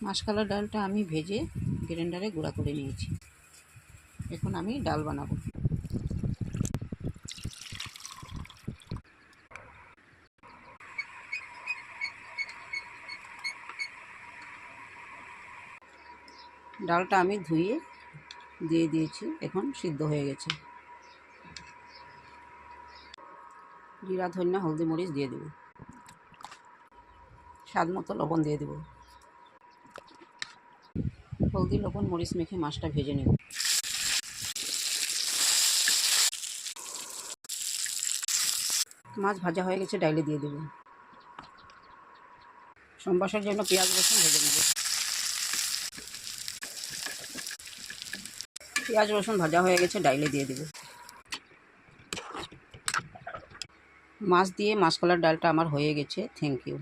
মাসকলার ডালটা আমি ভেজে গ্রাইন্ডারে গুঁড়া করে নিয়েছি। এখন আমি ডাল বানাবো। ডালটা আমি ধুয়ে দিয়ে দিয়েছি, এখন সিদ্ধ হয়ে গেছে। জিরা, ধনিয়া, হলদি, মরিচ দিয়ে দেব। স্বাদ মতো লবণ দিয়ে দেব। হলদি, লবণ, মরিচ মেখে মাছটা ভেজে নেব। মাছ ভাজা হয়ে গেছে, ডাইলে দিয়ে দেব। সম্বাসের জন্য পেঁয়াজ রসুন ভেজে নেব। পেঁয়াজ রসুন ভাজা হয়ে গেছে, ডাইলে দিয়ে দেব। মাছ দিয়ে মাসকলার ডালটা আমার হয়ে গেছে। Thank you.